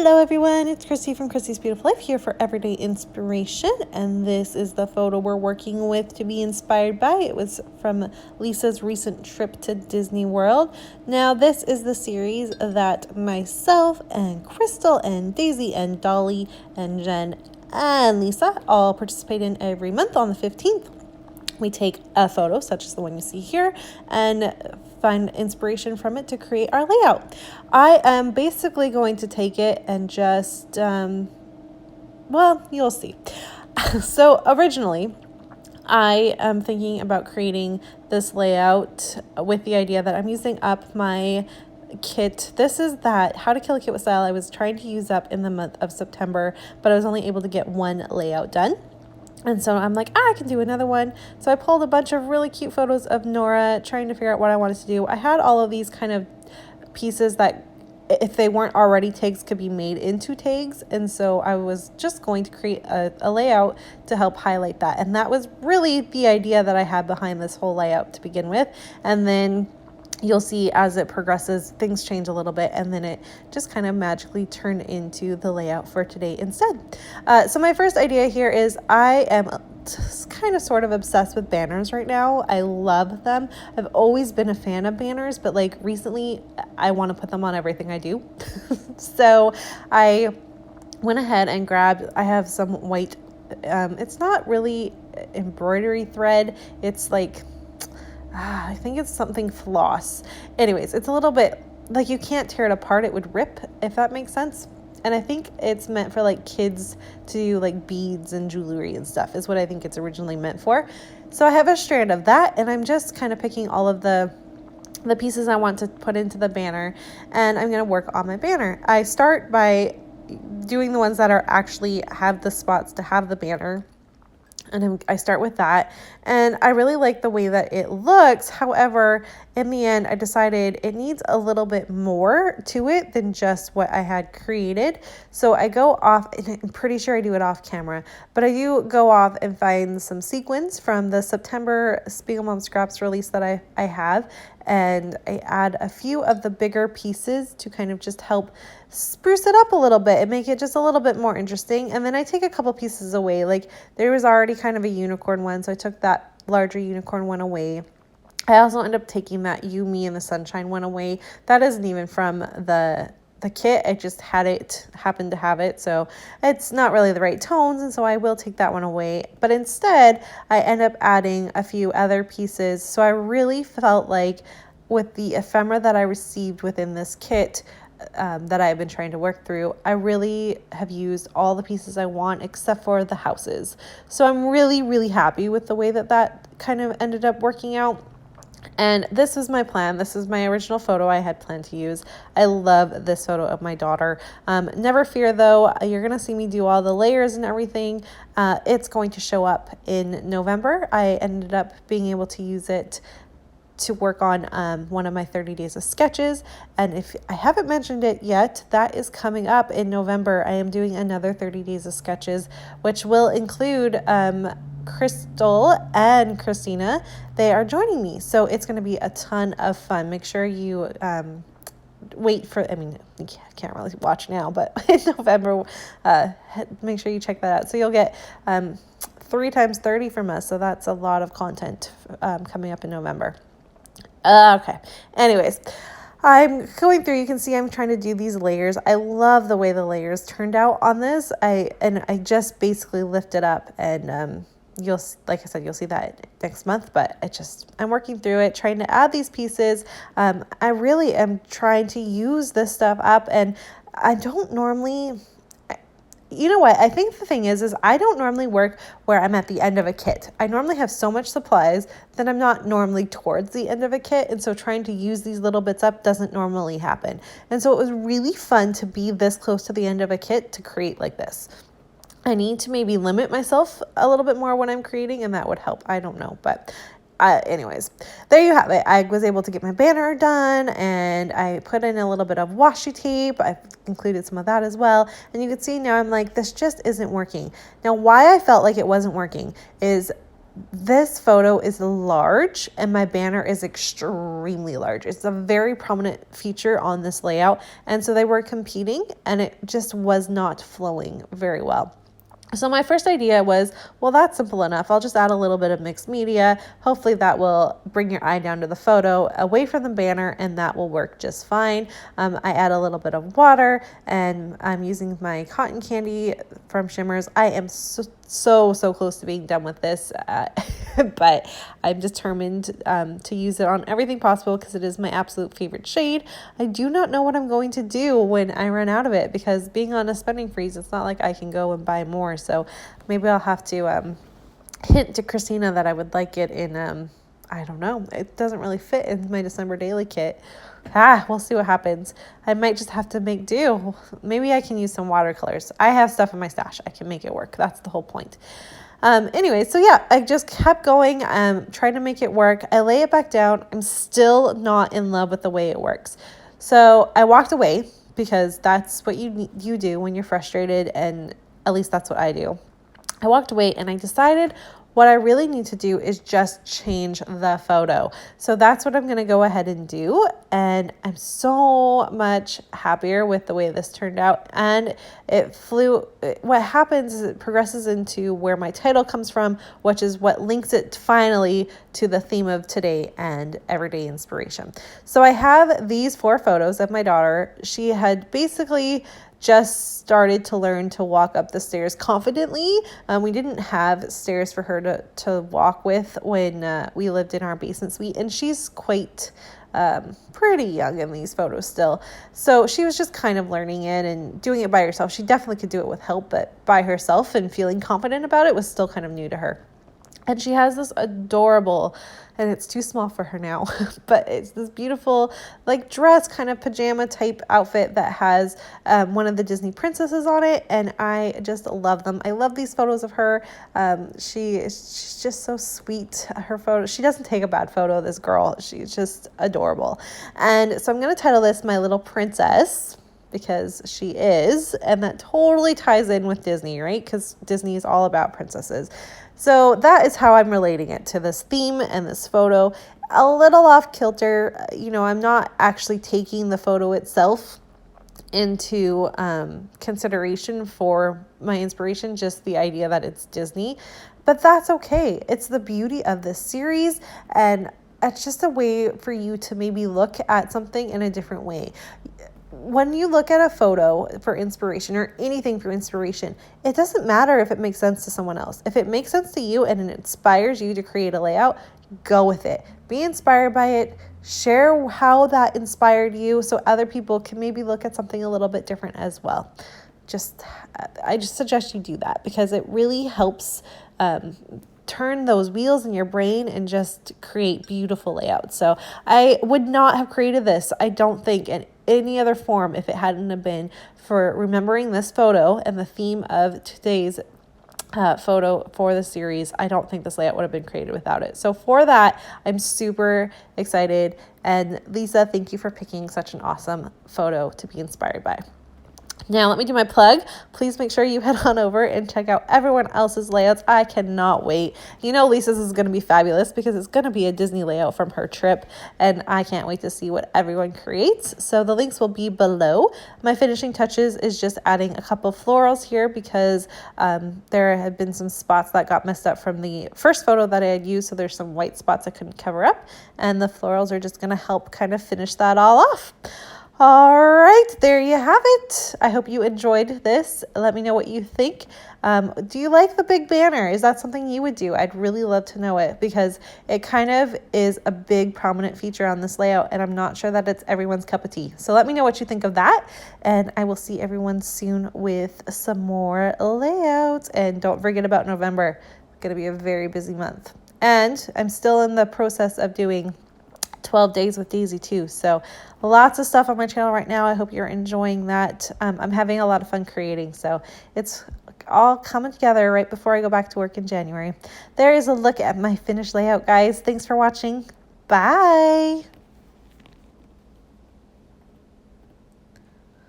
Hello everyone, it's Christy from Christy's Beautiful Life here for Everyday Inspiration, and this is the photo we're working with to be inspired by. It was from Lisa's recent trip to Disney World. Now this is the series that myself and Crystal and Daisy and Dolly and Jen and Lisa all participate in every month on the 15th. We take a photo, such as the one you see here, and find inspiration from it to create our layout. I am basically going to take it and just, well, you'll see. So originally, I am thinking about creating this layout with the idea that I'm using up my kit. This is that How to Kill a Kit with Style I was trying to use up in the month of September, but I was only able to get one layout done. And so I'm like, I can do another one. So I pulled a bunch of really cute photos of Nora, trying to figure out what I wanted to do. I had all of these kind of pieces that, if they weren't already tags, could be made into tags. And so I was just going to create a layout to help highlight that. And that was really the idea that I had behind this whole layout to begin with. And then you'll see as it progresses, things change a little bit, and then it just kind of magically turned into the layout for today instead. So my first idea here is I am kind of sort of obsessed with banners right now. I love them. I've always been a fan of banners, but like recently I want to put them on everything I do. So I went ahead and grabbed, I have some white, it's not really embroidery thread. It's like, I think it's something floss. Anyways, it's a little bit like you can't tear it apart. It would rip, if that makes sense. And I think it's meant for like kids to do like beads and jewelry and stuff is what I think it's originally meant for. So I have a strand of that, and I'm just kind of picking all of the pieces I want to put into the banner, and I'm going to work on my banner. I start by doing the ones that are actually have the spots to have the banner. And I start with that, and I really like the way that it looks. However, in the end, I decided it needs a little bit more to it than just what I had created. So I go off, and I'm pretty sure I do it off camera, but I do go off and find some sequins from the September Spiegel Mom Scraps release that I have, and I add a few of the bigger pieces to kind of just help spruce it up a little bit and make it just a little bit more interesting. And then I take a couple pieces away. Like there was already kind of a unicorn one, so I took that larger unicorn one away. I also end up taking that You, Me, and the Sunshine one away. That isn't even from the kit. I just happened to have it, so it's not really the right tones, and so I will take that one away. But instead, I end up adding a few other pieces. So I really felt like with the ephemera that I received within this kit, that I've been trying to work through, I really have used all the pieces I want except for the houses. So I'm really, really happy with the way that kind of ended up working out. And this was my plan. This is my original photo I had planned to use. I love this photo of my daughter. Never fear though, you're going to see me do all the layers and everything. It's going to show up in November. I ended up being able to use it to work on one of my 30 days of sketches. And if I haven't mentioned it yet, that is coming up in November. I am doing another 30 days of sketches, which will include Crystal and Christina. They are joining me, so it's going to be a ton of fun. Make sure you wait for, I mean, you can't really watch now, but in November, make sure you check that out. So you'll get 3 times 30 from us, so that's a lot of content coming up in November. Okay, anyways, I'm going through, you can see I'm trying to do these layers. I love the way the layers turned out on this. I just basically lift it up, and you'll, like I said, you'll see that next month, but I'm working through it, trying to add these pieces. I really am trying to use this stuff up, and I don't normally, you know what, I think the thing is I don't normally work where I'm at the end of a kit. I normally have so much supplies that I'm not normally towards the end of a kit, and so trying to use these little bits up doesn't normally happen. And so it was really fun to be this close to the end of a kit to create like this. I need to maybe limit myself a little bit more when I'm creating, and that would help. I don't know, but anyways, there you have it. I was able to get my banner done, and I put in a little bit of washi tape. I've included some of that as well. And you can see now I'm like, this just isn't working. Now, why I felt like it wasn't working is This photo is large and my banner is extremely large. It's a very prominent feature on this layout. And so they were competing and it just was not flowing very well. So my first idea was, well, that's simple enough. I'll just add a little bit of mixed media. Hopefully that will bring your eye down to the photo, away from the banner, and that will work just fine. I add a little bit of water, and I'm using my cotton candy from Shimmers. I am so close to being done with this, but I'm determined to use it on everything possible because it is my absolute favorite shade. I do not know what I'm going to do when I run out of it, because being on a spending freeze, it's not like I can go and buy more. So maybe I'll have to hint to Christina that I would like it in, I don't know. It doesn't really fit in my December daily kit. We'll see what happens. I might just have to make do. Maybe I can use some watercolors. I have stuff in my stash. I can make it work. That's the whole point. Anyway, so yeah, I just kept going, trying to make it work. I lay it back down. I'm still not in love with the way it works. So I walked away, because that's what you do when you're frustrated, and at least that's what I do. I walked away and I decided what I really need to do is just change the photo. So that's what I'm going to go ahead and do. And I'm so much happier with the way this turned out. And what happens is it progresses into where my title comes from, which is what links it finally to the theme of today and everyday inspiration. So I have these 4 photos of my daughter. She had basically just started to learn to walk up the stairs confidently. We didn't have stairs for her to walk with when we lived in our basement suite, and she's quite pretty young in these photos still. So she was just kind of learning it and doing it by herself. She definitely could do it with help, but by herself and feeling confident about it was still kind of new to her. And she has this adorable, and it's too small for her now, but it's this beautiful like dress, kind of pajama type outfit that has one of the Disney princesses on it. And I just love them. I love these photos of her. She's just so sweet. Her photo, she doesn't take a bad photo, this girl. She's just adorable. And so I'm going to title this My Little Princess, because she is, and that totally ties in with Disney, right? Because Disney is all about princesses. So that is how I'm relating it to this theme and this photo. A little off kilter, I'm not actually taking the photo itself into consideration for my inspiration, just the idea that it's Disney, but that's okay. It's the beauty of this series, and it's just a way for you to maybe look at something in a different way. When you look at a photo for inspiration or anything for inspiration, it doesn't matter if it makes sense to someone else. If it makes sense to you and it inspires you to create a layout, go with it. Be inspired by it. Share how that inspired you so other people can maybe look at something a little bit different as well. I just suggest you do that, because it really helps turn those wheels in your brain and just create beautiful layouts. So I would not have created this, I don't think, in any other form if it hadn't have been for remembering this photo and the theme of today's photo for the series. I don't think this layout would have been created without it. So for that, I'm super excited. And Lisa, thank you for picking such an awesome photo to be inspired by. Now let me do my plug. Please make sure you head on over and check out everyone else's layouts. I cannot wait. Lisa's is going to be fabulous because it's going to be a Disney layout from her trip, and I can't wait to see what everyone creates. So the links will be below. My finishing touches is just adding a couple florals here because there had been some spots that got messed up from the first photo that I had used. So there's some white spots I couldn't cover up, and the florals are just going to help kind of finish that all off. All right, there you have it. I hope you enjoyed this. Let me know what you think. Do you like the big banner? Is that something you would do? I'd really love to know it, because it kind of is a big prominent feature on this layout, and I'm not sure that it's everyone's cup of tea. So let me know what you think of that, and I will see everyone soon with some more layouts. And don't forget about November. It's going to be a very busy month. And I'm still in the process of doing 12 days with Daisy too. So lots of stuff on my channel right now. I hope you're enjoying that. I'm having a lot of fun creating. So it's all coming together right before I go back to work in January. There is a look at my finished layout, guys. Thanks for watching. Bye.